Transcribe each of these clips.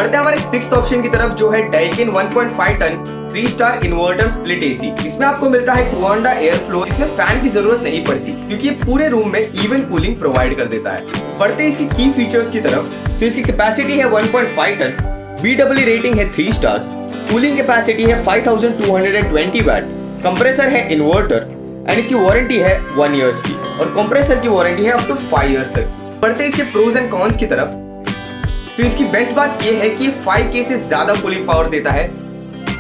बढ़ते हैं हमारे सिक्स्थ ऑप्शन की तरफ, जो है Daikin 1.5 ton 3 star inverter split AC. इसमें आपको मिलता है क्वांडा एयर फ्लो, इसमें फैन की जरूरत नहीं पड़ती क्योंकि ये पूरे रूम में इवन कूलिंग प्रोवाइड कर देता है। बढ़ते हैं इसकी की फीचर्स की तरफ। तो इसकी कैपेसिटी है 1.5 टन, BEE रेटिंग है 3 स्टार्स, कूलिंग कैपेसिटी है 5220 वैट, कंप्रेसर है इन्वर्टर एंड इसकी वारंटी है 1 ईयर्स की और कंप्रेसर की वारंटी है अप टू 5 ईयर्स तक की। बढ़ते हैं इसके प्रोज एंड कॉन्स की तरफ। तो इसकी बेस्ट बात ये है कि ये 5K से ज्यादा कूलिंग पावर देता है,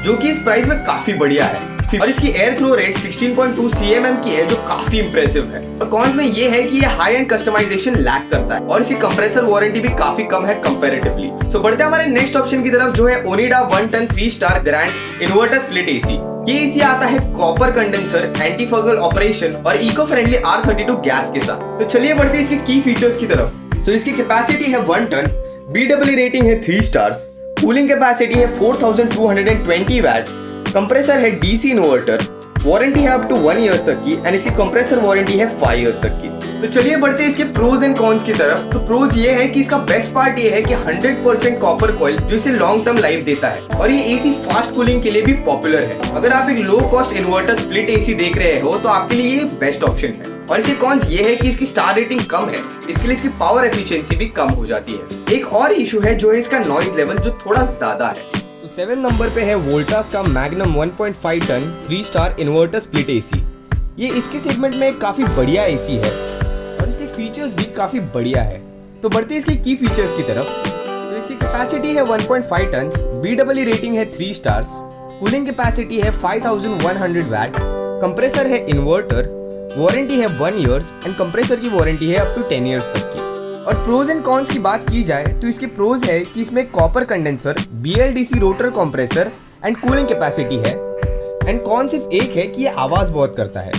जो कि इस प्राइस में काफी बढ़िया है। और इसकी एयर फ्लो रेट 16.2 cmm की है, जो काफी इंप्रेसिव है। और कॉन्स में ये है कि ये हाई एंड कस्टमाइजेशन लैक करता है और इसकी कंप्रेसर वारंटी भी काफी कम है कंपैरेटिवली। सो बढ़ते हैं हमारे नेक्स्ट ऑप्शन की तरफ, जो है Onida 1 ton 3 star grand inverter split AC. ये एसी आता है copper condenser, anti fungal operation और इको फ्रेंडली R32 गैस के साथ। तो चलिए बढ़ते हैं इसके की फीचर्स की तरफ। सो इसकी कैपेसिटी है 1 टन, BEE रेटिंग है 3 स्टार्स, कूलिंग कैपेसिटी है 4220 वैट, कंप्रेसर है DC इन्वर्टर, वारंटी है अप टू 1 ईयर्स तक की एंड इसकी कंप्रेसर वारंटी है 5 ईयर्स तक की। तो चलिए बढ़ते हैं इसके प्रोज एंड कॉन्स की तरफ। तो प्रोज ये है कि इसका बेस्ट पार्ट ये है कि 100% कॉपर कॉइल, जो इसे लॉन्ग टर्म लाइफ देता है और ये एसी फास्ट कूलिंग के लिए भी पॉपुलर है। अगर आप एक low cost inverter split AC देख रहे हो तो आपके लिए ये बेस्ट ऑप्शन है। और इसके कॉन्स ये है कि इसकी स्टार रेटिंग कम है, इसके लिए इसकी पावर एफिशिएंसी भी कम हो जाती है। एक और इशू है जो है इसका नॉइज लेवल, जो थोड़ा ज्यादा है। तो 7 नंबर पे है वोल्टास का Magnum 1.5 ton 3 star inverter split AC. ये इसके सेगमेंट में काफी बढ़िया एसी है और इसके फीचर्स भी काफी बढ़िया है। तो बढ़ते हैं इसके की फीचर्स की तरफ। तो इसकी कैपेसिटी है 1.5 टन, BEE रेटिंग है 3 स्टार्स, कूलिंग कैपेसिटी है 5100 वैट, कंप्रेसर है इन्वर्टर, वारंटी है 1 ईयर्स एंड कंप्रेसर की वारंटी है अप टू 10 ईयर्स तक की। और प्रोज एंड कॉन्स की बात की जाए तो इसके प्रोज है कि इसमें copper condenser, BLDC rotor compressor and cooling capacity है एंड कॉन सिर्फ एक है कि ये आवाज बहुत करता है।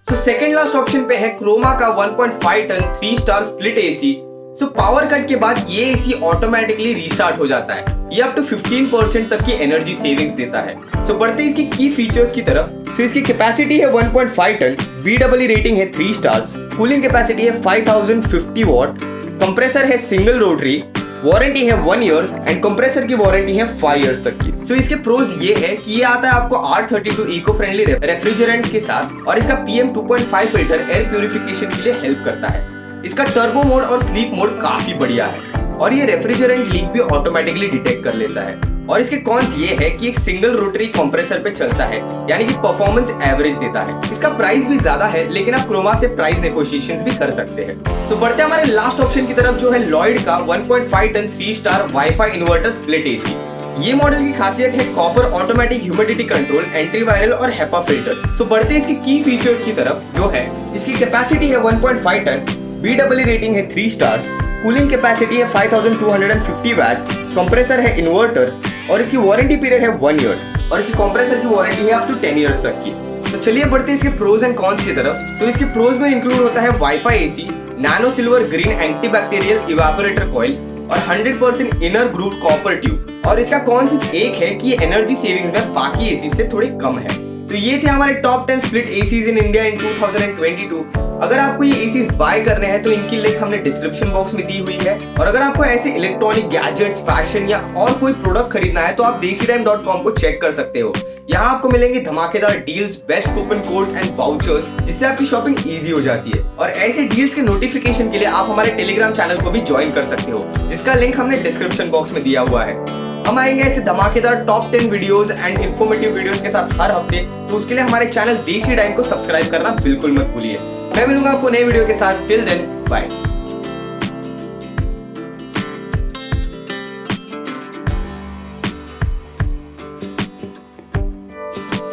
सो सेकंड लास्ट ऑप्शन पे है क्रोमा का 1.5 ton 3 star split AC. So power cut के बाद ये एसी ऑटोमेटिकली रीस्टार्ट हो जाता है। ये अप टू 15% तक की एनर्जी सेविंग्स देता है। सो बढ़ते हैं इसकी की फीचर्स की तरफ। सो इसकी कैपेसिटी है 1.5 टन, BEE रेटिंग है 3 स्टार्स, कूलिंग कैपेसिटी है 5050 वॉट, कंप्रेसर है सिंगल रोटरी, वारंटी है 1 ईयर्स एंड कंप्रेसर की वारंटी है 5 ईयर्स तक की। सो इसके प्रोज ये है कि ये आता है आपको R32 इको फ्रेंडली रेफ्रिजरेंट के साथ और इसका PM 2.5 फिल्टर एयर प्यूरिफिकेशन के लिए हेल्प करता है। इसका टर्बो मोड और स्लीप मोड काफी बढ़िया है और ये रेफ्रिजरेंट लीक भी ऑटोमेटिकली डिटेक्ट कर लेता है। और इसके कॉन्स ये है कि एक सिंगल रोटरी कंप्रेसर पे चलता है, यानी कि परफॉर्मेंस एवरेज देता है। इसका प्राइस भी ज्यादा है, लेकिन आप क्रोमा से प्राइस नेगोशिएशंस भी कर सकते हैं। सो बढ़ते हैं हमारे लास्ट ऑप्शन की तरफ, जो है लॉयड का 1.5 ton 3 star wifi inverter split AC. ये मॉडल की खासियत है copper automatic humidity control, antiviral और हेपा फिल्टर। सो बढ़ते हैं इसकी की फीचर्स की तरफ, जो है इसकी कैपेसिटी है 1.5 टन, BEE रेटिंग है 3 स्टार्स, कूलिंग कैपेसिटी है 5250 वैट, कंप्रेसर है इन्वर्टर और इसकी वारंटी पीरियड है 1 ईयर्स और इसकी कंप्रेसर की वारंटी है अप टू 10 ईयर्स तक की। तो चलिए बढ़ते हैं इसके प्रोज एंड कॉन्स की तरफ। तो इसके प्रोज में इंक्लूड होता है wifi AC, nano silver green antibacterial evaporator coil और 100% इनर ग्रूव कॉपर ट्यूब। और इसका कॉन सिर्फ एक है कि ये एनर्जी सेविंग्स में बाकी एसी से थोड़ी कम है। तो ये थे हमारे top 10 split ACs in India in 2022। अगर आपको ये एसीज बाय करने हैं तो इनकी लिंक हमने डिस्क्रिप्शन बॉक्स में दी हुई है। और अगर आपको ऐसे इलेक्ट्रॉनिक गैजेट्स, फैशन या और कोई प्रोडक्ट खरीदना है तो आप desidime.com को चेक कर सकते हो। यहाँ आपको मिलेंगे धमाकेदार deals, best coupon codes and vouchers, जिससे आपकी शॉपिंग इजी हो जाती है। और ऐसे डील्स के नोटिफिकेशन के लिए आप हमारे टेलीग्राम चैनल को भी ज्वाइन कर सकते हो, जिसका लिंक हमने डिस्क्रिप्शन बॉक्स में दिया हुआ है। हम आएंगे ऐसे धमाकेदार top 10 videos and informative videos के साथ हर हफ्ते। तो उसके लिए हमारे चैनल देसी डाइम को सब्सक्राइब करना बिल्कुल मत भूलिए। मैं मिलूंगा आपको नए वीडियो के साथ। Till then bye.